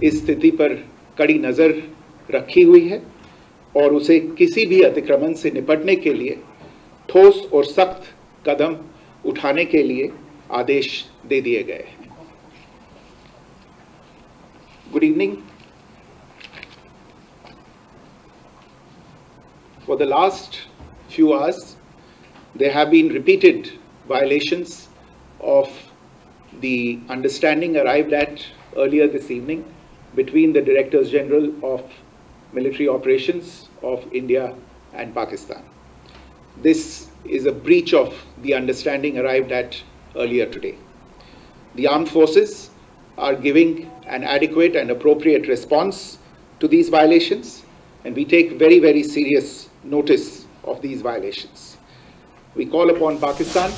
इस स्थिति पर कड़ी नज़र रखी हुई है और उसे किसी भी अतिक्रमण से निपटने के लिए ठोस और सख्त कदम उठाने के लिए आदेश दे दिए गए हैं। Good evening. For the last few hours, there have been repeated violations of the understanding arrived at earlier this evening between the Directors General of Military Operations of India and Pakistan. This is a breach of the understanding arrived at earlier today. The armed forces are giving an adequate and appropriate response to these violations, and we take very, very serious notice of these violations. We call upon Pakistan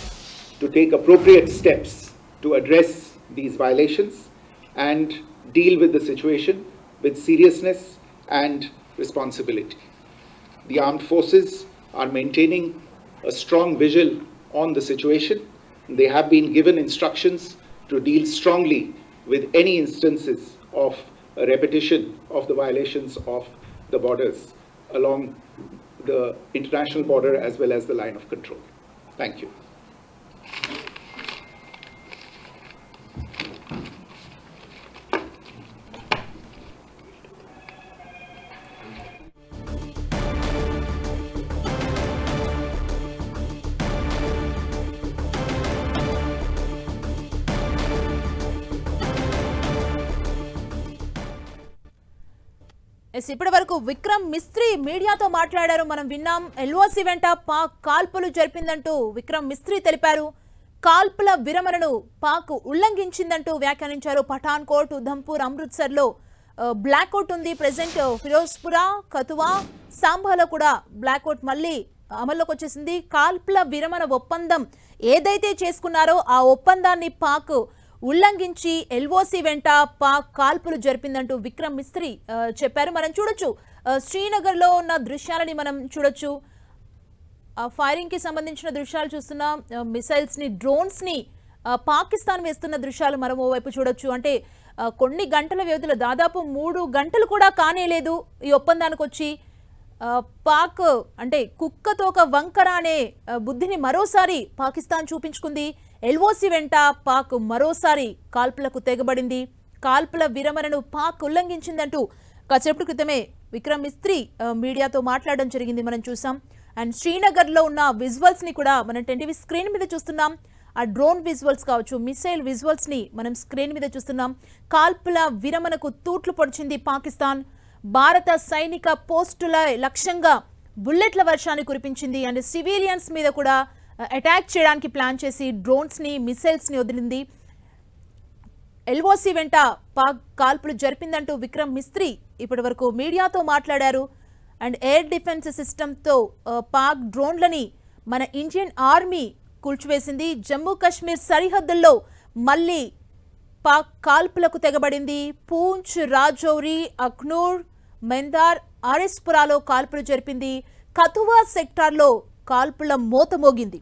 to take appropriate steps to address these violations and deal with the situation with seriousness and responsibility. The armed forces are maintaining a strong vigil on the situation. They have been given instructions to deal strongly with any instances of a repetition of the violations of the borders along the international border as well as the line of control. Thank you. ఇప్పటి వరకు విక్రమ్ మిస్త్రీ మీడియాతో మాట్లాడారు. మనం విన్నాం. LOC వెంట పాక్ కాల్పులు జరిపిందంటూ విక్రమ్ మిస్త్రీ తెలిపారు. కాల్పుల విరమణను పాక్ ఉల్లంఘించిందంటూ వ్యాఖ్యానించారు. పఠాన్కోట్, ఉధంపూర్, అమృత్సర్లో బ్లాక్అవుట్ ఉంది. ప్రెసెంట్ ఫిరోజ్పురా, కతువా, సాంబాలో కూడా బ్లాక్అవుట్ మళ్ళీ అమల్లోకి వచ్చేసింది. కాల్పుల విరమణ ఒప్పందం ఏదైతే చేసుకున్నారో ఆ ఒప్పందాన్ని పాక్ ఉల్లంఘించి ఎల్ఓసి వెంట పాక్ కాల్పులు జరిపిందంటూ విక్రమ్ మిస్త్రీ చెప్పారు. మనం చూడొచ్చు, శ్రీనగర్లో ఉన్న దృశ్యాలని మనం చూడొచ్చు. ఫైరింగ్ కి సంబంధించిన దృశ్యాలు చూస్తున్నాం. మిసైల్స్ ని, డ్రోన్స్ ని పాకిస్తాన్ వేస్తున్న దృశ్యాలు మనం ఓవైపు చూడొచ్చు. అంటే కొన్ని గంటల వ్యవధిలో దాదాపు 3 గంటలు కూడా కానేలేదు ఈ ఒప్పందానికి వచ్చి. పాక్ అంటే కుక్కతోక వంకర అనే బుద్ధిని మరోసారి పాకిస్తాన్ చూపించుకుంది. ఎల్ఓసి వెంట పాక్ మరోసారి కాల్పులకు తెగబడింది. కాల్పుల విరమణను పాక్ ఉల్లంఘించిందంటూ కాసేపటి క్రితమే విక్రమ్ మిస్త్రీ మీడియాతో మాట్లాడడం జరిగింది. మనం చూసాం. అండ్ శ్రీనగర్లో ఉన్న విజువల్స్ ని కూడా మనం టీవీ స్క్రీన్ మీద చూస్తున్నాం. ఆ డ్రోన్ విజువల్స్ కావచ్చు, మిసైల్ విజువల్స్ ని మనం స్క్రీన్ మీద చూస్తున్నాం. కాల్పుల విరమణకు తూట్లు పొడిచింది పాకిస్తాన్. భారత సైనిక పోస్టుల లక్ష్యంగా బుల్లెట్ల వర్షాన్ని కురిపించింది. అండ్ సివిలియన్స్ మీద కూడా అటాక్ చేయడానికి ప్లాన్ చేసి డ్రోన్స్ ని, మిసైల్స్ ని వదిలింది. ఎల్ఓసి వెంట పాక్ కాల్పులు జరిపిందంటూ విక్రమ్ మిస్త్రీ ఇప్పటి వరకు మీడియాతో మాట్లాడారు. అండ్ ఎయిర్ డిఫెన్స్ సిస్టమ్తో పాక్ డ్రోన్లని మన ఇండియన్ ఆర్మీ కూల్చివేసింది. జమ్మూ కాశ్మీర్ సరిహద్దుల్లో మళ్ళీ పాక్ కాల్పులకు తెగబడింది. పూంచ్, రాజౌరి, అఖ్నూర్, మెందార్, ఆర్ఎస్పురాలో కాల్పులు జరిపింది. కథువా సెక్టార్లో కాల్పుల మోత మోగింది.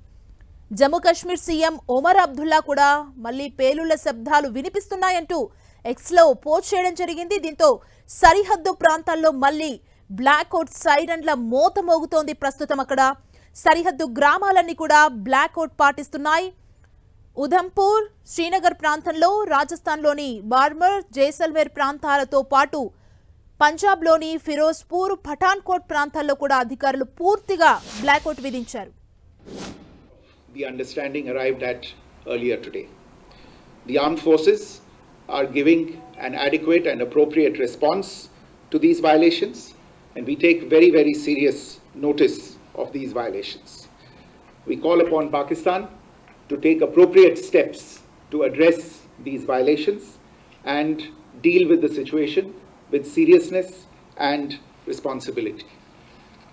జమ్మూ కాశ్మీర్ సీఎం ఒమర్ అబ్దుల్లా కూడా మళ్ళీ పేలుళ్ల శబ్దాలు వినిపిస్తున్నాయంటూ ఎక్స్లో పోస్ట్ చేయడం జరిగింది. దీంతో సరిహద్దు ప్రాంతాల్లో మళ్ళీ బ్లాక్అవుట్ సైరన్ల మోత మోగుతోంది. ప్రస్తుతం అక్కడ సరిహద్దు గ్రామాలన్నీ కూడా బ్లాక్అవుట్ పాటిస్తున్నాయి. ఉధంపూర్, శ్రీనగర్ ప్రాంతంలో, రాజస్థాన్లోని బార్మర్, జైసల్మేర్ ప్రాంతాలతో పాటు పంజాబ్లోని ఫిరోజ్పూర్, పఠాన్కోట్ ప్రాంతాల్లో కూడా అధికారులు పూర్తిగా బ్లాక్అవుట్ విధించారు. The understanding arrived at earlier today. The armed forces are giving an adequate and appropriate response to these violations, and we take very, very serious notice of these violations. We call upon Pakistan to take appropriate steps to address these violations and deal with the situation with seriousness and responsibility.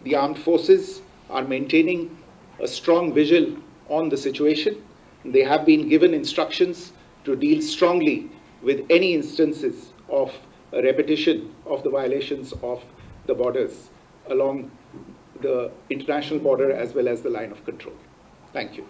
The armed forces are maintaining a strong vigil on the situation. They have been given instructions to deal strongly with any instances of a repetition of the violations of the borders along the international border as well as the line of control. Thank you.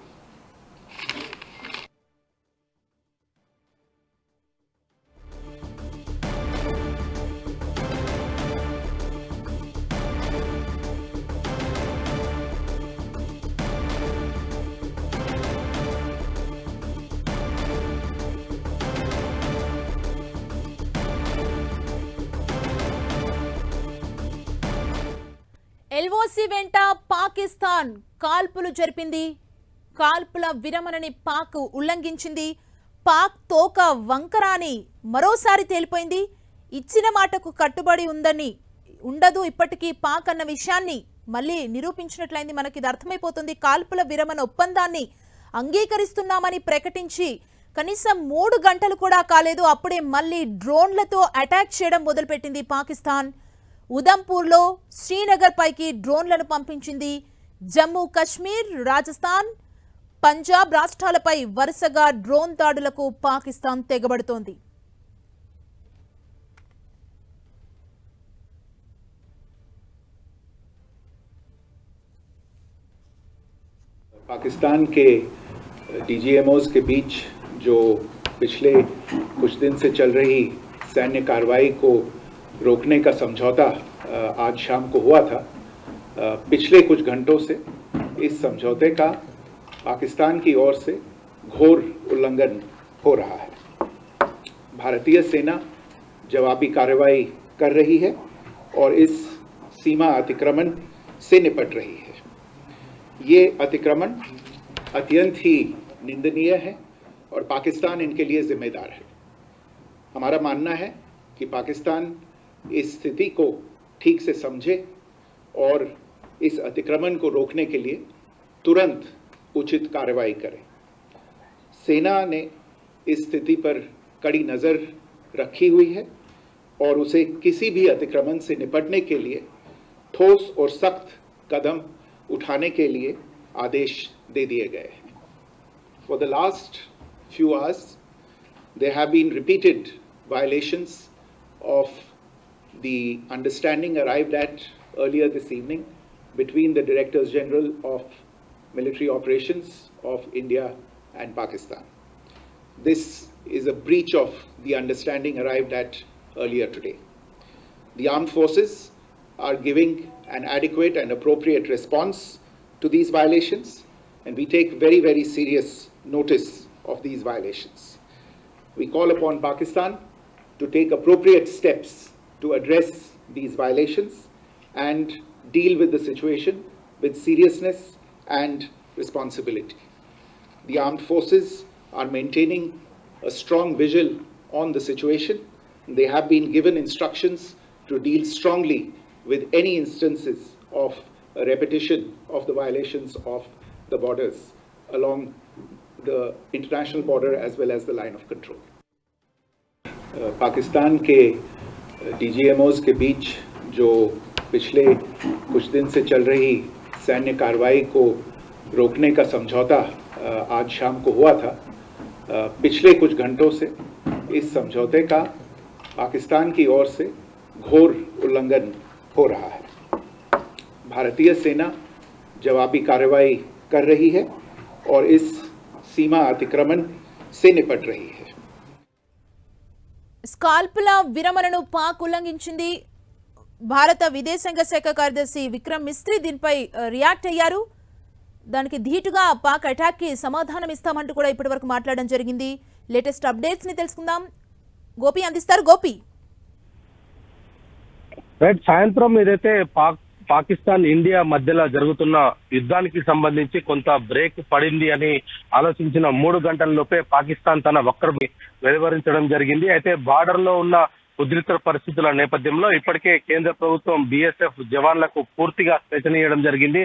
LOC వెంట పాకిస్తాన్ కాల్పులు జరిపింది. కాల్పుల విరమణని పాక్ ఉల్లంఘించింది. పాక్ తోక వంకరాని మరోసారి తేలిపోయింది. ఇచ్చిన మాటకు కట్టుబడి ఉండదు ఇప్పటికీ పాక్ అన్న విషయాన్ని మళ్ళీ నిరూపించినట్లయింది. మనకి ఇది అర్థమైపోతుంది. కాల్పుల విరమణ ఒప్పందాన్ని అంగీకరిస్తున్నామని ప్రకటించి కనీసం 3 గంటలు కూడా కాలేదు, అప్పుడే మళ్ళీ డ్రోన్లతో అటాక్ చేయడం మొదలుపెట్టింది పాకిస్తాన్. ఉదంపూర్లో శ్రీనగర్ పైకి డ్రోన్లను పంపించింది. జమ్మూ కశ్మీర్, రాజస్థాన్, పంజాబ్ రాష్ట్రాలపై వరుసగా డ్రోన్ దాడులకు పాకిస్తాన్ తెగబడుతోంది. पाकिस्तान के डीजीएमओज के बीच जो पिछले कुछ दिन से चल रही सैन्य कार्रवाई को रोकने का समझौता आज शाम को हुआ था, पिछले कुछ घंटों से इस समझौते का पाकिस्तान की ओर से घोर उल्लंघन हो रहा है। भारतीय सेना जवाबी कार्रवाई कर रही है और इस सीमा अतिक्रमण से निपट रही है। ये अतिक्रमण अत्यंत ही निंदनीय है और पाकिस्तान इनके लिए जिम्मेदार है। हमारा मानना है कि पाकिस्तान इस स्थिति को ठीक से समझे और इस अतिक्रमण को रोकने के लिए तुरंत उचित कार्रवाई करे। सेना ने इस स्थिति पर कड़ी नज़र रखी हुई है और उसे किसी भी अतिक्रमण से निपटने के लिए ठोस और सख्त कदम उठाने के लिए आदेश दे दिए गए हैं। For the last few hours, there have been repeated violations of the understanding arrived at earlier this evening between the Directors General of Military Operations of India and Pakistan. This is a breach of the understanding arrived at earlier today. The armed forces are giving an adequate and appropriate response to these violations, and we take very, very serious notice of these violations. We call upon Pakistan to take appropriate steps to address these violations and deal with the situation with seriousness and responsibility. The armed forces are maintaining a strong vigil on the situation. They have been given instructions to deal strongly with any instances of a repetition of the violations of the borders along the international border as well as the line of control. Pakistan के डीजीएमओज के बीच जो पिछले कुछ दिन से चल रही सैन्य कार्रवाई को रोकने का समझौता आज शाम को हुआ था, पिछले कुछ घंटों से इस समझौते का पाकिस्तान की ओर से घोर उल्लंघन हो रहा है। भारतीय सेना जवाबी कार्रवाई कर रही है और इस सीमा अतिक्रमण से निपट रही है। కాల్పుల విరమణను పాక్ ఉల్లంఘించింది. భారత విదేశాంగ శాఖ కార్యదర్శి విక్రమ్ మిస్త్రీ దీనిపై రియాక్ట్ అయ్యారు. దానికి ధీటుగా పాక్ అటాక్ కి సమాధానం ఇస్తామంటూ కూడా ఇప్పటివరకు మాట్లాడడం జరిగింది. లేటెస్ట్ అప్డేట్స్ ని తెలుసుకుందాం. గోపి అందిస్తారు. గోపి, సాయంత్రం ఏదైతే పాకిస్తాన్ ఇండియా మధ్యలో జరుగుతున్న యుద్ధానికి సంబంధించి కొంత బ్రేక్ పడింది అని ఆలోచించిన 3 గంటల లోపే పాకిస్తాన్ తన వక్రని వెలువరించడం జరిగింది. అయితే బార్డర్ లో ఉన్న ఉద్రిక్త పరిస్థితుల నేపథ్యంలో ఇప్పటికే కేంద్ర ప్రభుత్వం బీఎస్ఎఫ్ జవాన్లకు పూర్తిగా స్వేచ్ఛనియడం జరిగింది.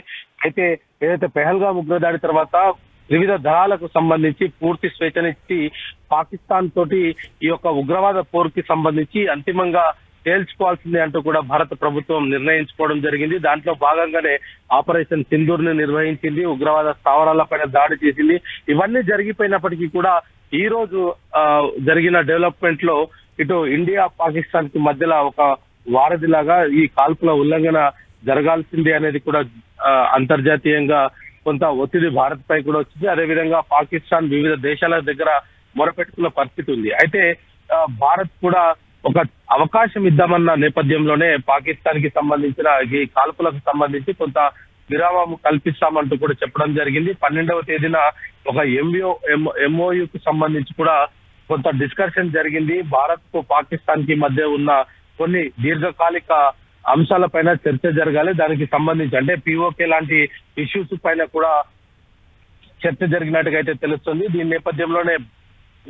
అయితే ఏదైతే పెహల్గాం ఉగ్రదాడి తర్వాత వివిధ దళాలకు సంబంధించి పూర్తి స్వేచ్ఛనిచ్చి పాకిస్తాన్ తోటి ఈ యొక్క ఉగ్రవాద పోరుకి సంబంధించి అంతిమంగా తేల్చుకోవాల్సిందే అంటూ కూడా భారత ప్రభుత్వం నిర్ణయించుకోవడం జరిగింది. దాంట్లో భాగంగానే ఆపరేషన్ సింధూర్ ని నిర్వహించింది, ఉగ్రవాద స్థావరాలపైన దాడి చేసింది. ఇవన్నీ జరిగిపోయినప్పటికీ కూడా ఈ రోజు జరిగిన డెవలప్మెంట్ లో ఇటు ఇండియా పాకిస్తాన్ కి మధ్యలో ఒక వారధిలాగా ఈ కాల్పుల ఉల్లంఘన జరగాల్సిందే అనేది కూడా అంతర్జాతీయంగా కొంత ఒత్తిడి భారత్ పై కూడా వచ్చింది. అదేవిధంగా పాకిస్తాన్ వివిధ దేశాల దగ్గర మొరపెట్టుకున్న పరిస్థితి ఉంది. అయితే భారత్ కూడా ఒక అవకాశం ఇద్దామన్న నేపథ్యంలోనే పాకిస్తాన్ కి సంబంధించిన ఈ కాల్పులకు సంబంధించి కొంత విరామం కల్పిస్తామంటూ కూడా చెప్పడం జరిగింది. 12వ తేదీన ఒక ఎంఓయుకు సంబంధించి కూడా కొంత డిస్కషన్ జరిగింది. భారత్ కు పాకిస్తాన్ కి మధ్య ఉన్న కొన్ని దీర్ఘకాలిక అంశాలపైన చర్చ జరగాలి. దానికి సంబంధించి అంటే పిఓకే లాంటి ఇష్యూస్ పైన కూడా చర్చ జరిగినట్టుగా అయితే తెలుస్తుంది. దీని నేపథ్యంలోనే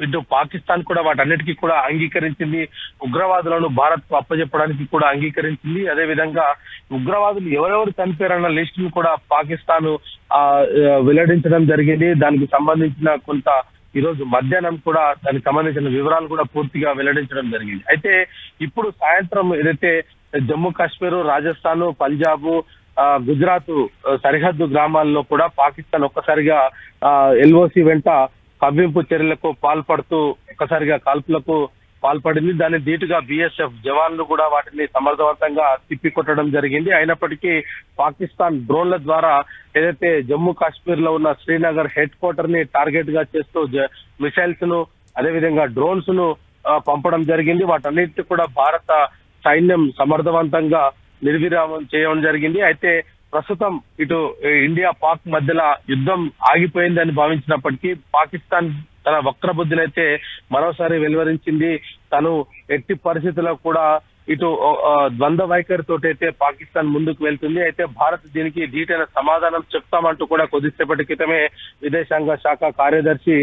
ఇటు పాకిస్తాన్ కూడా వాటన్నిటికీ కూడా అంగీకరించింది. ఉగ్రవాదులను భారత్ కు అప్పచెప్పడానికి కూడా అంగీకరించింది. అదే విధంగా ఉగ్రవాదులు ఎవరెవరు చనిపోయారన్న లిస్ట్ ను కూడా పాకిస్తాన్ వెల్లడించడం జరిగింది. దానికి సంబంధించిన కొంత ఈ రోజు మధ్యాహ్నం కూడా దానికి సంబంధించిన వివరాలు కూడా పూర్తిగా వెల్లడించడం జరిగింది. అయితే ఇప్పుడు సాయంత్రం ఏదైతే జమ్మూ కాశ్మీర్, రాజస్థాన్, పంజాబ్, గుజరాత్ సరిహద్దు గ్రామాల్లో కూడా పాకిస్తాన్ ఒక్కసారిగా ఎల్ఓసి వెంట కవ్వింపు చర్యలకు పాల్పడుతూ ఒక్కసారిగా కాల్పులకు పాల్పడింది. దాన్ని ధీటుగా బిఎస్ఎఫ్ జవాన్లు కూడా వాటిని సమర్థవంతంగా తిప్పికొట్టడం జరిగింది. అయినప్పటికీ పాకిస్తాన్ డ్రోన్ల ద్వారా ఏదైతే జమ్మూ కాశ్మీర్ లో ఉన్న శ్రీనగర్ హెడ్ క్వార్టర్ ని టార్గెట్ గా చేస్తూ మిసైల్స్ ను అదేవిధంగా డ్రోన్స్ ను పంపడం జరిగింది. వాటన్నిటి కూడా భారత సైన్యం సమర్థవంతంగా నిర్విరామం చేయడం జరిగింది. అయితే ప్రస్తుతం ఇటు ఇండియా పాక్ మధ్యలో యుద్ధం ఆగిపోయిందని భావించినప్పటికీ పాకిస్తాన్ తన వక్రబుద్ధినైతే మరోసారి వెలువరించింది. తను ఎట్టి పరిస్థితుల్లో కూడా ఇటు ద్వంద్వ వైఖరితోటైతే పాకిస్తాన్ ముందుకు వెళ్తుంది. అయితే భారత్ దీనికి ధీటైన సమాధానం చెప్తామంటూ కూడా కొద్దిసేపటి క్రితమే విదేశాంగ శాఖ కార్యదర్శి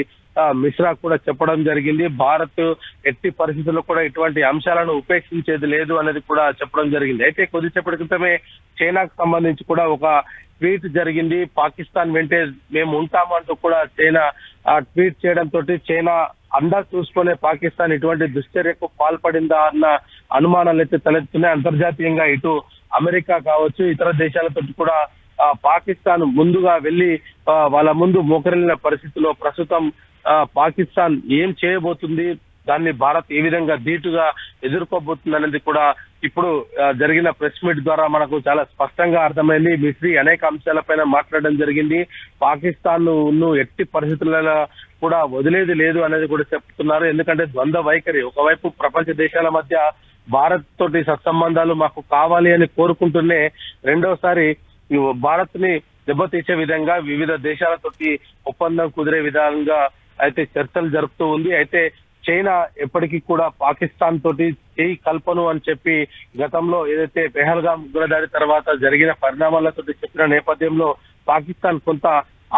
మిశ్రా కూడా చెప్పడం జరిగింది. భారత్ ఎట్టి పరిస్థితుల్లో కూడా ఇటువంటి అంశాలను ఉపేక్షించేది లేదు అనేది కూడా చెప్పడం జరిగింది. అయితే కొద్దిసేపటి క్రితమే చైనాకు సంబంధించి కూడా ఒక ట్వీట్ జరిగింది. పాకిస్తాన్ వెంటే మేము ఉంటామంటూ కూడా చైనా ట్వీట్ చేయడంతో చైనా అందా చూసుకునే పాకిస్తాన్ ఇటువంటి దుశ్చర్యకు పాల్పడిందా అన్న అనుమానాలు అయితే తలెత్తున్నాయి. అంతర్జాతీయంగా ఇటు అమెరికా కావచ్చు, ఇతర దేశాలతో కూడా పాకిస్తాన్ ముందుగా వెళ్లి వాళ్ళ ముందు మోకరిల్లిన పరిస్థితిలో ప్రస్తుతం పాకిస్తాన్ ఏం చేయబోతుంది, దాన్ని భారత్ ఏ విధంగా ధీటుగా ఎదుర్కోబోతుంది అనేది కూడా ఇప్పుడు జరిగిన ప్రెస్ మీట్ ద్వారా మనకు చాలా స్పష్టంగా అర్థమైంది. మిస్రీ అనేక అంశాలపైన మాట్లాడడం జరిగింది. పాకిస్తాన్ ను ఎట్టి పరిస్థితులలో కూడా వదిలేది లేదు అనేది కూడా చెప్తున్నారు. ఎందుకంటే ద్వంద్వ వైఖరి, ఒకవైపు ప్రపంచ దేశాల మధ్య భారత్ తోటి సత్సంబంధాలు మాకు కావాలి అని కోరుకుంటూనే రెండోసారి భారత్ ని దెబ్బతీసే విధంగా వివిధ దేశాలతోటి ఒప్పందం కుదిరే విధంగా అయితే చర్చలు జరుపుతూ ఉంది. అయితే చైనా ఎప్పటికీ కూడా పాకిస్తాన్ తోటి చేయి కల్పను అని చెప్పి గతంలో ఏదైతే పెహల్గాం ఉగ్రదాడి తర్వాత జరిగిన పరిణామాలతో చెప్పిన నేపథ్యంలో పాకిస్తాన్ కొంత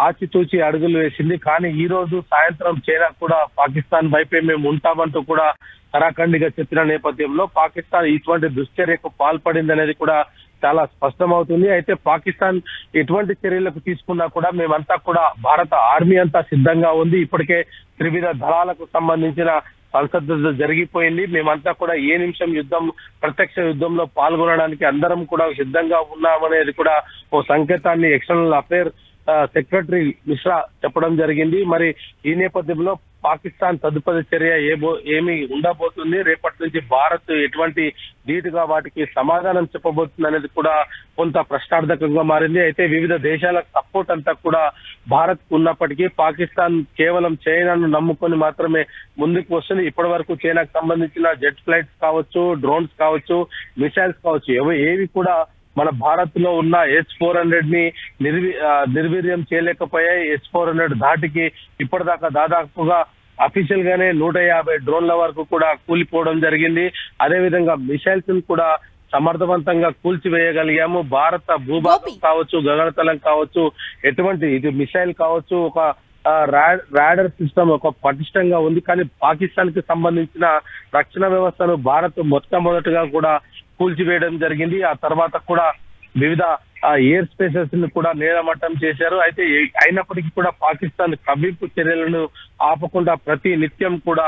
ఆచితూచి అడుగులు వేసింది. కానీ ఈ రోజు సాయంత్రం చైనా కూడా పాకిస్తాన్ వైపే మేము ఉంటామంటూ కూడా కరాఖండిగా చెప్పిన నేపథ్యంలో పాకిస్తాన్ ఇటువంటి దుశ్చర్యకు పాల్పడింది అనేది కూడా చాలా స్పష్టమవుతుంది. అయితే పాకిస్తాన్ ఎటువంటి చర్యలకు తీసుకున్నా కూడా మేమంతా కూడా భారత ఆర్మీ అంతా సిద్ధంగా ఉంది. ఇప్పటికే త్రివిధ దళాలకు సంబంధించిన సంసద్ధత జరిగిపోయింది. మేమంతా కూడా ఏ నిమిషం ప్రత్యక్ష యుద్ధంలో పాల్గొనడానికి అందరం కూడా సిద్ధంగా ఉన్నామనేది కూడా ఓ సంకేతాన్ని ఎక్స్టర్నల్ అఫేర్ సెక్రటరీ మిశ్రా చెప్పడం జరిగింది. మరి ఈ నేపథ్యంలో పాకిస్తాన్ తదుపరి చర్య ఏమి ఉండబోతుంది, రేపటి నుంచి భారత్ ఎటువంటి ధీటుగా వాటికి సమాధానం చెప్పబోతుంది అనేది కూడా కొంత ప్రశ్నార్థకంగా మారింది. అయితే వివిధ దేశాల సపోర్ట్ అంతా కూడా భారత్ కు ఉన్నప్పటికీ పాకిస్తాన్ కేవలం చైనాను నమ్ముకొని మాత్రమే ముందుకు వస్తుంది. ఇప్పటి వరకు చైనాకు సంబంధించిన జెట్ ఫ్లైట్స్ కావచ్చు, డ్రోన్స్ కావచ్చు, మిసైల్స్ కావచ్చు, ఏవి కూడా మన భారత్ లో ఉన్న S-400 ని నిర్వీర్యం చేయలేకపోయాయి. S-400 ధాటికి ఇప్పటిదాకా దాదాపుగా అఫీషియల్ గానే 150 డ్రోన్ల వరకు కూడా కూలిపోవడం జరిగింది. అదేవిధంగా మిసైల్స్ కూడా సమర్థవంతంగా కూల్చివేయగలిగాము. భారత భూభాగం కావచ్చు, గగనతలం కావచ్చు, ఎటువంటి ఇది మిసైల్ కావచ్చు, ఒక రాడర్ సిస్టమ్ ఒక పటిష్టంగా ఉంది. కానీ పాకిస్తాన్ కి సంబంధించిన రక్షణ వ్యవస్థను భారత్ మొట్టమొదటిగా కూడా కూల్చివేయడం జరిగింది. ఆ తర్వాత కూడా వివిధ ఎయిర్ స్పేసెస్ ని కూడా నేలమట్టం చేశారు. అయితే అయినప్పటికీ కూడా పాకిస్తాన్ కవ్వింపు చర్యలను ఆపకుండా ప్రతి నిత్యం కూడా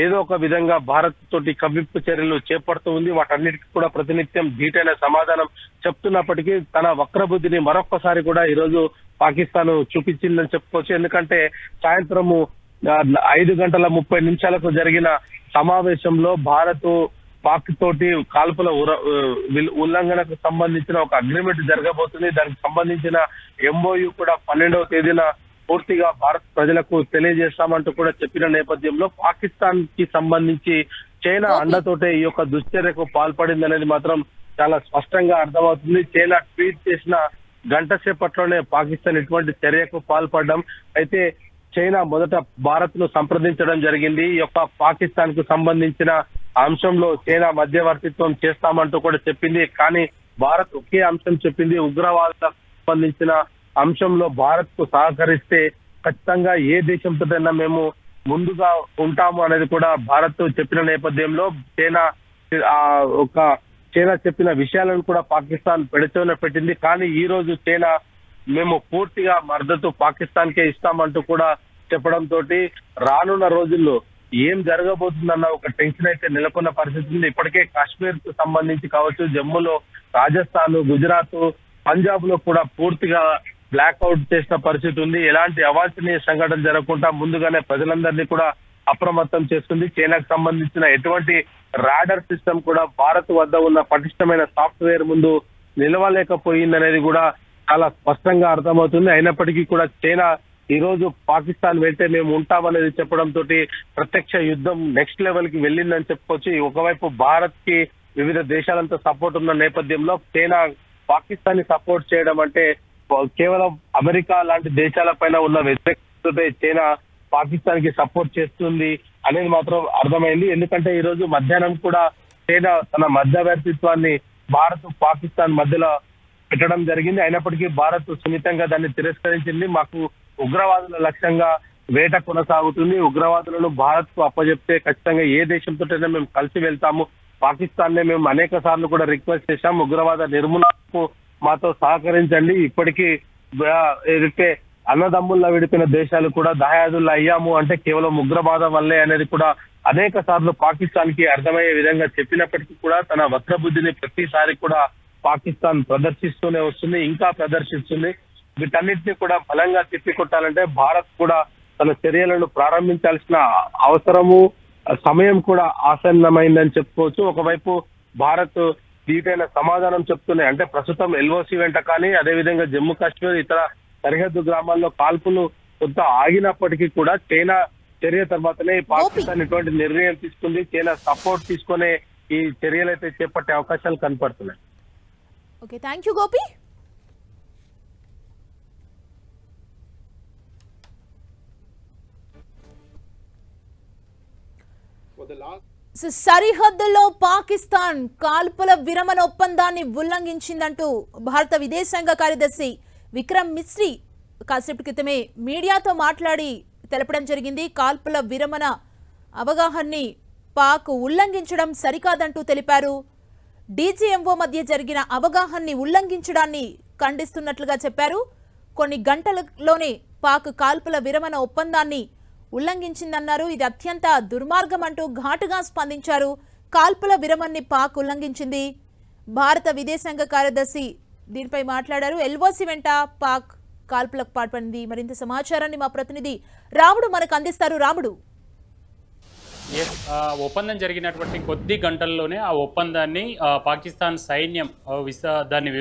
ఏదో ఒక విధంగా భారత్ తోటి కవ్వింపు చర్యలు చేపడుతూ ఉంది. వాటన్నిటికీ కూడా ప్రతినిత్యం ధీటైన సమాధానం చెప్తున్నప్పటికీ తన వక్రబుద్ధిని మరొక్కసారి కూడా ఈ రోజు పాకిస్తాన్ చూపించిందని చెప్పుకోవచ్చు. ఎందుకంటే సాయంత్రము 5:30 జరిగిన సమావేశంలో భారత్ పాక్ తోటి కాల్పుల ఉల్లంఘనకు సంబంధించిన ఒక అగ్రిమెంట్ జరగబోతుంది. దానికి సంబంధించిన MOU కూడా 12వ తేదీన పూర్తిగా భారత్ ప్రజలకు తెలియజేస్తామంటూ కూడా చెప్పిన నేపథ్యంలో పాకిస్తాన్ కి సంబంధించి చైనా అండతోటే ఈ యొక్క దుశ్చర్యకు పాల్పడింది అనేది మాత్రం చాలా స్పష్టంగా అర్థమవుతుంది. చైనా ట్వీట్ చేసిన గంట సేపట్లోనే పాకిస్తాన్ ఇటువంటి చర్యకు పాల్పడడం. అయితే చైనా మొదట భారత్ ను సంప్రదించడం జరిగింది. ఈ యొక్క పాకిస్తాన్ కు సంబంధించిన అంశంలో చైనా మధ్యవర్తిత్వం చేస్తామంటూ కూడా చెప్పింది. కానీ భారత్ ఒకే అంశం చెప్పింది, ఉగ్రవాదాలకు సంబంధించిన అంశంలో భారత్ కు సహకరిస్తే ఖచ్చితంగా ఏ దేశంతోనైనా మేము ముందుగా ఉంటాము అనేది కూడా భారత్ చెప్పిన నేపథ్యంలో చైనా చెప్పిన విషయాలను కూడా పాకిస్తాన్ పెడచెవిన పెట్టింది. కానీ ఈ రోజు చైనా మేము పూర్తిగా మద్దతు పాకిస్తాన్ కే ఇస్తామంటూ కూడా చెప్పడంతో రానున్న రోజుల్లో ఏం జరగబోతుందన్న ఒక టెన్షన్ అయితే నెలకొన్న పరిస్థితి ఉంది. ఇప్పటికే కాశ్మీర్ కు సంబంధించి కావచ్చు, జమ్మూలో, రాజస్థాన్, గుజరాత్, పంజాబ్ లో కూడా పూర్తిగా బ్లాక్అవుట్ చేసిన పరిస్థితి ఉంది. ఎలాంటి అవాంఛనీయ సంఘటన జరగకుండా ముందుగానే ప్రజలందరినీ కూడా అప్రమత్తం చేస్తుంది. చైనాకు సంబంధించిన ఎటువంటి రాడర్ సిస్టమ్ కూడా భారత్ వద్ద ఉన్న పటిష్టమైన సాఫ్ట్వేర్ ముందు నిలవలేకపోయిందనేది కూడా చాలా స్పష్టంగా అర్థమవుతుంది. అయినప్పటికీ కూడా చైనా ఈ రోజు పాకిస్తాన్ వెంటే మేము ఉంటామనేది చెప్పడంతో ప్రత్యక్ష యుద్ధం నెక్స్ట్ లెవెల్ కి వెళ్ళిందని చెప్పుకోవచ్చు. ఒకవైపు భారత్ కి వివిధ దేశాలంతా సపోర్ట్ ఉన్న నేపథ్యంలో చైనా పాకిస్తాన్ ని సపోర్ట్ చేయడం అంటే కేవలం అమెరికా లాంటి దేశాల పైన ఉన్న వ్యతిరేకతతో చైనా పాకిస్తాన్ కి సపోర్ట్ చేస్తుంది అనేది మాత్రం అర్థమైంది. ఎందుకంటే ఈ రోజు మధ్యాహ్నం కూడా చైనా తన మధ్యవర్తిత్వాన్ని భారత్ పాకిస్తాన్ మధ్యలో పెట్టడం జరిగింది. అయినప్పటికీ భారత్ సున్నితంగా దాన్ని తిరస్కరించింది. మాకు ఉగ్రవాదుల లక్ష్యంగా వేట కొనసాగుతుంది, ఉగ్రవాదులను భారత్ కు అప్పచెప్తే ఖచ్చితంగా ఏ దేశంతోనైనా మేము కలిసి వెళ్తాము, పాకిస్తాన్ నే మేము అనేక సార్లు కూడా రిక్వెస్ట్ చేశాం, ఉగ్రవాద నిర్మూలనకు మాతో సహకరించండి. ఇప్పటికీ ఏదైతే అన్నదమ్ముల్లా విడిపిన దేశాలు కూడా దాయాదుల్లా అయ్యాము అంటే కేవలం ఉగ్రవాదం వల్లే అనేది కూడా అనేక సార్లు పాకిస్తాన్ కి అర్థమయ్యే విధంగా చెప్పినప్పటికీ కూడా తన వక్రబుద్ధిని ప్రతిసారి కూడా పాకిస్తాన్ ప్రదర్శిస్తూనే వస్తుంది, ఇంకా ప్రదర్శిస్తుంది. వీటన్నిటిని కూడా బలంగా తిప్పికొట్టాలంటే భారత్ కూడా తన చర్యలను ప్రారంభించాల్సిన అవసరము, సమయం కూడా ఆసన్నమైందని చెప్పుకోవచ్చు. ఒకవైపు భారత్ దీటైన సమాధానం చెప్తున్నాయి. అంటే ప్రస్తుతం ఎల్ఓసి వెంట కానీ అదేవిధంగా జమ్మూ కాశ్మీర్ ఇతర సరిహద్దు గ్రామాల్లో కాల్పులు కొంత ఆగినప్పటికీ కూడా చైనా చర్య తర్వాతనే పాకిస్తాన్ ఇటువంటి నిర్ణయం తీసుకుంది. చైనా సపోర్ట్ తీసుకునే ఈ చర్యలు అయితే చేపట్టే అవకాశాలు కనపడుతున్నాయి. Okay, thank you Gopi. సరిహద్దుల్లో పాకిస్తాన్ కాల్పుల విరమణ ఒప్పందాన్ని ఉల్లంఘించిందంటూ భారత విదేశాంగ కార్యదర్శి విక్రమ్ మిస్రీ కాసేపటి క్రితమే మీడియాతో మాట్లాడి తెలపడం జరిగింది. కాల్పుల విరమణ అవగాహనని పాక్ ఉల్లంఘించడం సరికాదంటూ తెలిపారు. డీజీఎంఓ మధ్య జరిగిన అవగాహనని ఉల్లంఘించడాన్ని ఖండిస్తున్నట్లుగా చెప్పారు. కొన్ని గంటలలోనే పాక్ కాల్పుల విరమణ ఒప్పందాన్ని ఉల్లంఘించిందన్నారు. ఇది అత్యంత దుర్మార్గం అంటూ ఘాటుగా స్పందించారు. కాల్పుల విరమణని పాక్ ఉల్లంఘించింది. భారత విదేశాంగ కార్యదర్శి దీనిపై మాట్లాడారు. ఎల్ఓసి వెంట పాక్ కాల్పులకు పాల్పడింది. మరింత సమాచారాన్ని మా ప్రతినిధి రాముడు మనకు అందిస్తారు. రాముడు, ఒప్పందం జరిగినటువంటి కొద్ది గంటల్లోనే ఆ ఒప్పందాన్ని పాకిస్తాన్ సైన్యం దాన్ని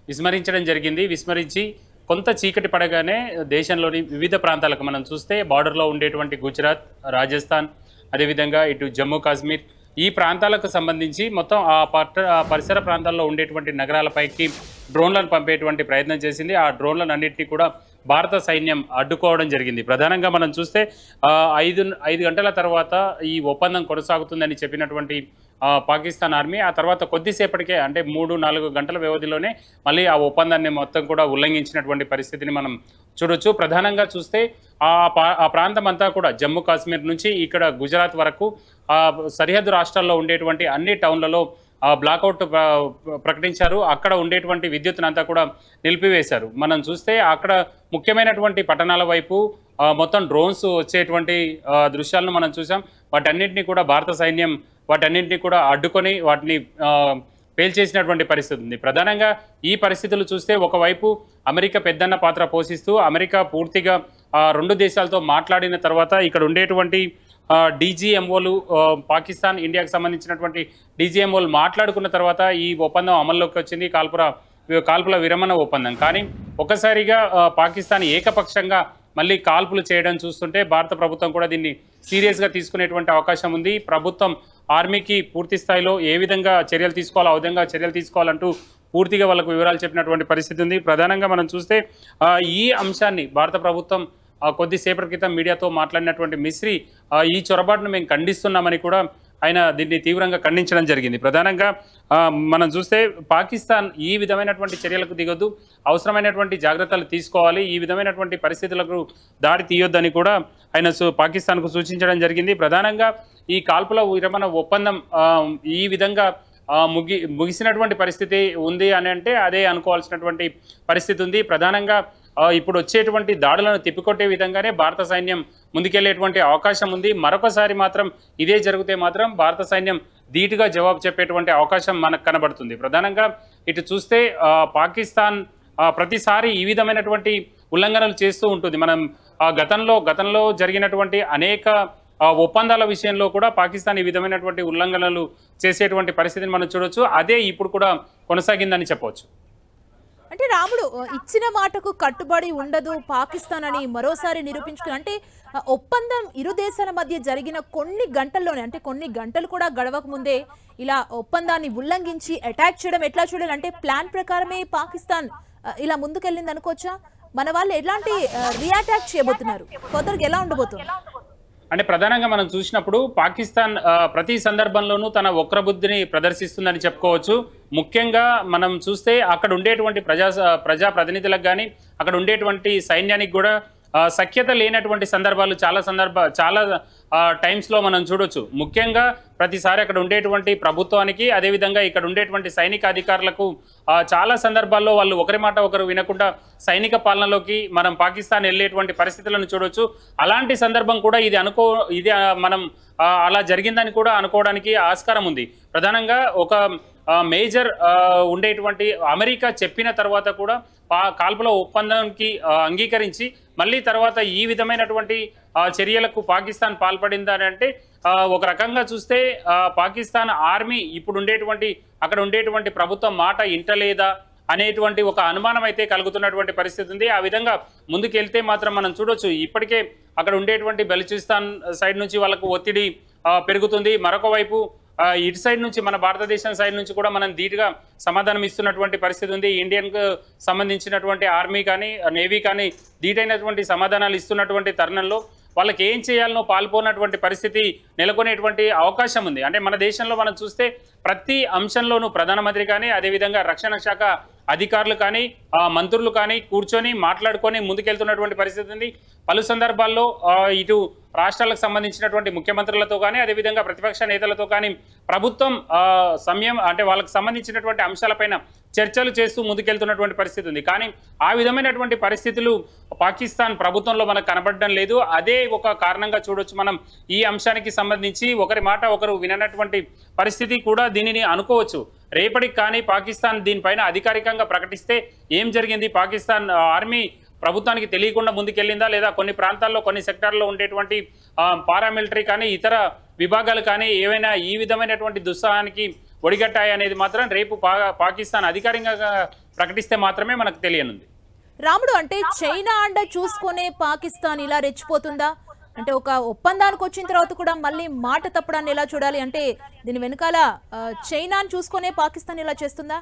విస్మరించడం జరిగింది. విస్మరించి కొంత చీకటి పడగానే దేశంలోని వివిధ ప్రాంతాలకు మనం చూస్తే బార్డర్లో ఉండేటువంటి గుజరాత్, రాజస్థాన్, అదేవిధంగా ఇటు జమ్మూ కాశ్మీర్ ఈ ప్రాంతాలకు సంబంధించి మొత్తం ఆ పరిసర ప్రాంతాల్లో ఉండేటువంటి నగరాలపైకి డ్రోన్లను పంపేటువంటి ప్రయత్నం చేసింది. ఆ డ్రోన్లను అన్నింటినీ కూడా భారత సైన్యం అడ్డుకోవడం జరిగింది. ప్రధానంగా మనం చూస్తే 5 గంటల తర్వాత ఈ ఒప్పందం కొనసాగుతుందని చెప్పినటువంటి పాకిస్తాన్ ఆర్మీ ఆ తర్వాత కొద్దిసేపటికే అంటే 3-4 గంటల వ్యవధిలోనే మళ్ళీ ఆ ఒప్పందాన్ని మొత్తం కూడా ఉల్లంఘించినటువంటి పరిస్థితిని మనం చూడొచ్చు. ప్రధానంగా చూస్తే ఆ ప్రాంతం అంతా కూడా జమ్మూ కాశ్మీర్ నుంచి ఇక్కడ గుజరాత్ వరకు సరిహద్దు రాష్ట్రాల్లో ఉండేటువంటి అన్ని టౌన్లలో బ్లాక్అవుట్ ప్రకటించారు. అక్కడ ఉండేటువంటి విద్యుత్తునంతా కూడా నిలిపివేశారు. మనం చూస్తే అక్కడ ముఖ్యమైనటువంటి పట్టణాల వైపు మొత్తం డ్రోన్స్ వచ్చేటువంటి దృశ్యాలను మనం చూసాం. వాటన్నింటినీ కూడా భారత సైన్యం వాటన్నింటినీ కూడా అడ్డుకొని వాటిని పేల్చేసినటువంటి పరిస్థితి ఉంది. ప్రధానంగా ఈ పరిస్థితులు చూస్తే ఒకవైపు అమెరికా పెద్దన్న పాత్ర పోషిస్తూ అమెరికా పూర్తిగా 2 దేశాలతో మాట్లాడిన తర్వాత ఇక్కడ ఉండేటువంటి డీజీఎంఓలు పాకిస్తాన్, ఇండియాకు సంబంధించినటువంటి డీజీఎంఓలు మాట్లాడుకున్న తర్వాత ఈ ఒప్పందం అమల్లోకి వచ్చింది, కాల్పుల విరమణ ఒప్పందం. కానీ ఒక్కసారిగా పాకిస్తాన్ ఏకపక్షంగా మళ్ళీ కాల్పులు చేయడం చూస్తుంటే భారత ప్రభుత్వం కూడా దీన్ని సీరియస్గా తీసుకునేటువంటి అవకాశం ఉంది. ప్రభుత్వం ఆర్మీకి పూర్తి స్థాయిలో ఏ విధంగా చర్యలు తీసుకోవాలో ఆ విధంగా చర్యలు తీసుకోవాలంటూ పూర్తిగా వాళ్ళకు వివరాలు చెప్పినటువంటి పరిస్థితి ఉంది. ప్రధానంగా మనం చూస్తే ఈ అంశాన్ని భారత ప్రభుత్వం కొద్దిసేపటి క్రితం మీడియాతో మాట్లాడినటువంటి మిస్రీ ఈ చొరబాటును మేము ఖండిస్తున్నామని కూడా ఆయన దీన్ని తీవ్రంగా ఖండించడం జరిగింది. ప్రధానంగా మనం చూస్తే పాకిస్తాన్ ఈ విధమైనటువంటి చర్యలకు దిగొద్దు, అవసరమైనటువంటి జాగ్రత్తలు తీసుకోవాలి, ఈ విధమైనటువంటి పరిస్థితులకు దాడి తీయొద్దని కూడా ఆయన పాకిస్తాన్కు సూచించడం జరిగింది. ప్రధానంగా ఈ కాల్పుల విరమణ ఒప్పందం ఈ విధంగా ముగిసినటువంటి పరిస్థితి ఉంది అని అంటే అదే అనుకోవాల్సినటువంటి పరిస్థితి ఉంది. ప్రధానంగా ఇప్పుడు వచ్చేటువంటి దాడులను తిప్పికొట్టే విధంగానే భారత సైన్యం ముందుకెళ్లేటువంటి అవకాశం ఉంది. మరొకసారి మాత్రం ఇదే జరిగితే మాత్రం భారత సైన్యం ధీటుగా జవాబు చెప్పేటువంటి అవకాశం మనకు కనబడుతుంది. ప్రధానంగా ఇటు చూస్తే పాకిస్తాన్ ప్రతిసారి ఈ విధమైనటువంటి ఉల్లంఘనలు చేస్తూ ఉంటుంది. మనం గతంలో జరిగినటువంటి అనేక ఒప్పందాల విషయంలో కూడా పాకిస్తాన్ ఈ విధమైనటువంటి ఉల్లంఘనలు చేసేటువంటి పరిస్థితిని మనం చూడొచ్చు. అదే ఇప్పుడు కూడా కొనసాగిందని చెప్పవచ్చు. అంటే రాముడు ఇచ్చిన మాటకు కట్టుబడి ఉండదు పాకిస్తాన్ అని మరోసారి నిరూపించుకుని, అంటే ఒప్పందం ఇరు దేశాల మధ్య జరిగిన కొన్ని గంటల్లోనే, అంటే కొన్ని గంటలు కూడా గడవక ముందే ఇలా ఒప్పందాన్ని ఉల్లంఘించి అటాక్ చేయడం ఎట్లా చూడాలి? అంటే ప్లాన్ ప్రకారమే పాకిస్తాన్ ఇలా ముందుకెళ్ళింది అనుకోవచ్చా? మన వాళ్ళు ఎలాంటి రియాటాక్ చేయబోతున్నారు, ఫర్దర్గా ఎలా ఉండబోతుంది? అంటే ప్రధానంగా మనం చూసినప్పుడు పాకిస్తాన్ ప్రతి సందర్భంలోనూ తన వక్రబుద్ధిని ప్రదర్శిస్తుందని చెప్పుకోవచ్చు. ముఖ్యంగా మనం చూస్తే అక్కడ ఉండేటువంటి ప్రజా ప్రతినిధులకు కానీ అక్కడ ఉండేటువంటి సైన్యానికి కూడా సఖ్యత లేనటువంటి సందర్భాలు చాలా టైమ్స్లో మనం చూడొచ్చు. ముఖ్యంగా ప్రతిసారి అక్కడ ఉండేటువంటి ప్రభుత్వానికి అదేవిధంగా ఇక్కడ ఉండేటువంటి సైనిక అధికారులకు చాలా సందర్భాల్లో వాళ్ళు ఒకరి మాట ఒకరు వినకుండా సైనిక పాలనలోకి మనం పాకిస్తాన్ వెళ్ళేటువంటి పరిస్థితులను చూడొచ్చు. అలాంటి సందర్భం కూడా ఇది మనం అలా జరిగిందని కూడా అనుకోవడానికి ఆస్కారం ఉంది. ప్రధానంగా ఒక మేజర్ ఉండేటువంటి అమెరికా చెప్పిన తర్వాత కూడా కాల్పుల ఒప్పందానికి అంగీకరించి మళ్ళీ తర్వాత ఈ విధమైనటువంటి చర్యలకు పాకిస్తాన్ పాల్పడిందని అంటే ఒక రకంగా చూస్తే పాకిస్తాన్ ఆర్మీ ఇప్పుడు అక్కడ ఉండేటువంటి ప్రభుత్వం మాట ఇంటలేదా అనేటువంటి ఒక అనుమానం అయితే కలుగుతున్నటువంటి పరిస్థితి ఉంది. ఆ విధంగా ముందుకెళ్తే మాత్రం మనం చూడొచ్చు, ఇప్పటికే అక్కడ ఉండేటువంటి బలూచిస్తాన్ సైడ్ నుంచి వాళ్ళకు ఒత్తిడి పెరుగుతుంది. మరొక వైపు ఇటు సైడ్ నుంచి మన భారతదేశం సైడ్ నుంచి కూడా మనం ధీటుగా సమాధానం ఇస్తున్నటువంటి పరిస్థితి ఉంది. ఇండియన్కు సంబంధించినటువంటి ఆర్మీ కానీ నేవీ కానీ ధీటైనటువంటి సమాధానాలు ఇస్తున్నటువంటి తరుణంలో వాళ్ళకి ఏం చేయాలనో పాల్పోనటువంటి పరిస్థితి నెలకొనేటువంటి అవకాశం ఉంది. అంటే మన దేశంలో మనం చూస్తే ప్రతి అంశంలోనూ ప్రధానమంత్రి కానీ అదేవిధంగా రక్షణ శాఖ అధికారులు కానీ మంత్రులు కానీ కూర్చొని మాట్లాడుకొని ముందుకెళ్తున్నటువంటి పరిస్థితి ఉంది. పలు సందర్భాల్లో ఇటు రాష్ట్రాలకు సంబంధించినటువంటి ముఖ్యమంత్రులతో కానీ అదేవిధంగా ప్రతిపక్ష నేతలతో కానీ ప్రభుత్వం అంటే వాళ్ళకి సంబంధించినటువంటి అంశాలపైన చర్చలు చేస్తూ ముందుకెళ్తున్నటువంటి పరిస్థితి ఉంది. కానీ ఆ విధమైనటువంటి పరిస్థితులు పాకిస్తాన్ ప్రభుత్వంలో మనకు కనబడడం లేదు. అదే ఒక కారణంగా చూడొచ్చు మనం ఈ అంశానికి సంబంధించి ఒకరి మాట ఒకరు విననటువంటి పరిస్థితి కూడా దీనిని అనుకోవచ్చు. రేపటికి కానీ పాకిస్తాన్ దీనిపైన అధికారికంగా ప్రకటిస్తే ఏం జరిగింది, పాకిస్తాన్ ఆర్మీ ప్రభుత్వానికి తెలియకుండా ముందుకెళ్ళిందా లేదా కొన్ని ప్రాంతాల్లో కొన్ని సెక్టార్లో ఉండేటువంటి పారామిలిటరీ కానీ ఇతర విభాగాలు కానీ ఏవైనా ఈ విధమైనటువంటి దుస్సాహానికి ఒడిగట్టాయి అనేది మాత్రం రేపు పాకిస్తాన్ అధికారికంగా ప్రకటిస్తే మాత్రమే మనకు తెలియనుంది. రాముడు, అంటే చైనా అండ చూసుకునే పాకిస్తాన్ ఇలా రెచ్చిపోతుందా? అంటే ఒక ఒప్పందానికి వచ్చిన తర్వాత కూడా మళ్ళీ మాట తప్పడాన్ని ఎలా చూడాలి? అంటే దీని వెనకాల చైనాను చూసుకునే పాకిస్తాన్ ఇలా చేస్తుందా?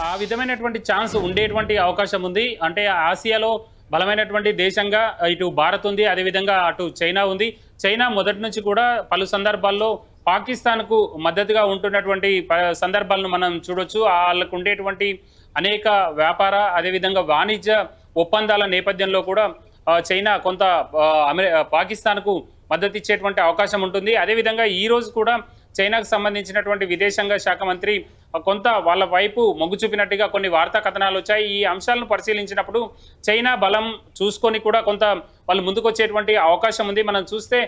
ఆ విధమైనటువంటి ఛాన్స్ ఉండేటువంటి అవకాశం ఉంది. అంటే ఆసియాలో బలమైనటువంటి దేశంగా ఇటు భారత్ ఉంది, అదేవిధంగా అటు చైనా ఉంది. చైనా మొదటి నుంచి కూడా పలు సందర్భాల్లో పాకిస్తాన్కు మద్దతుగా ఉంటున్నటువంటి సందర్భాలను మనం చూడొచ్చు. వాళ్ళకు ఉండేటువంటి అనేక వ్యాపార అదేవిధంగా వాణిజ్య ఒప్పందాల నేపథ్యంలో కూడా చైనా కొంత పాకిస్తాన్కు మద్దతు ఇచ్చేటువంటి అవకాశం ఉంటుంది. అదేవిధంగా ఈరోజు కూడా చైనాకు సంబంధించినటువంటి విదేశాంగ శాఖ మంత్రి కొంత వాళ్ళ వైపు మొగ్గు చూపినట్టుగా కొన్ని వార్తా కథనాలు వచ్చాయి. ఈ అంశాలను పరిశీలించినప్పుడు చైనా బలం చూసుకొని కూడా కొంత వాళ్ళు ముందుకు వచ్చేటువంటి అవకాశం ఉంది. మనం చూస్తే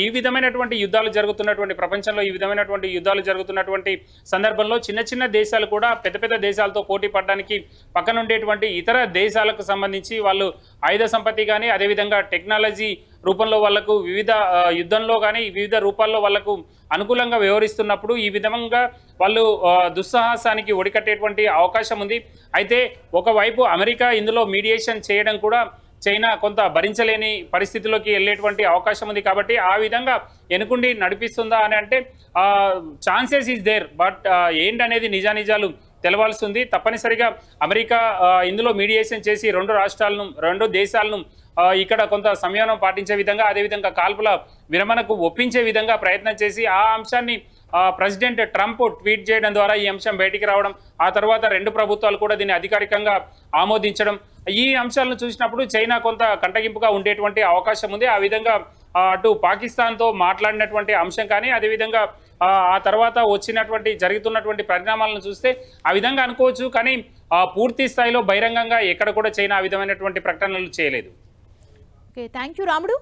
ఈ విధమైనటువంటి యుద్ధాలు జరుగుతున్నటువంటి ప్రపంచంలో ఈ విధమైనటువంటి యుద్ధాలు జరుగుతున్నటువంటి సందర్భంలో చిన్న చిన్న దేశాలు కూడా పెద్ద పెద్ద దేశాలతో పోటీ పడడానికి పక్కన ఉండేటువంటి ఇతర దేశాలకు సంబంధించి వాళ్ళు ఆయుధ సంపత్తి కానీ అదేవిధంగా టెక్నాలజీ రూపంలో వాళ్లకు వివిధ యుద్ధంలో కానీ వివిధ రూపాల్లో వాళ్లకు అనుకూలంగా వ్యవహరిస్తున్నప్పుడు ఈ విధంగా వాళ్ళు దుస్సాహసానికి ఒడికట్టేటువంటి అవకాశం ఉంది. అయితే ఒకవైపు అమెరికా ఇందులో మీడియేషన్ చేయడం కూడా చైనా కొంత భరించలేని పరిస్థితిలోకి వెళ్ళేటువంటి అవకాశం ఉంది. కాబట్టి ఆ విధంగా ఎనుకుండి నడిపిస్తుందా అని అంటే ఛాన్సెస్ ఈజ్ దేర్. బట్ ఏంటనేది నిజానిజాలు తెలవాల్సి ఉంది. తప్పనిసరిగా అమెరికా ఇందులో మీడియేషన్ చేసి రెండు దేశాలను ఇక్కడ కొంత సంయమనం పాటించే విధంగా, అదేవిధంగా కాల్పుల విరమణకు ఒప్పించే విధంగా ప్రయత్నం చేసి ఆ అంశాన్ని ప్రెసిడెంట్ ట్రంప్ ట్వీట్ చేయడం ద్వారా ఈ అంశం బయటికి రావడం, ఆ తర్వాత రెండు ప్రభుత్వాలు కూడా దీన్ని అధికారికంగా ఆమోదించడం, ఈ అంశాలను చూసినప్పుడు చైనా కొంత కంటగింపుగా ఉండేటువంటి అవకాశం ఉంది. ఆ విధంగా అటు పాకిస్తాన్తో మాట్లాడినటువంటి అంశం కానీ, అదేవిధంగా ఆ తర్వాత జరుగుతున్నటువంటి పరిణామాలను చూస్తే ఆ విధంగా అనుకోవచ్చు. కానీ పూర్తి స్థాయిలో బహిరంగంగా ఎక్కడ కూడా చైనా ఆ విధమైనటువంటి ప్రకటనలు చేయలేదు. ఓకే, థ్యాంక్ యూ రాముడు.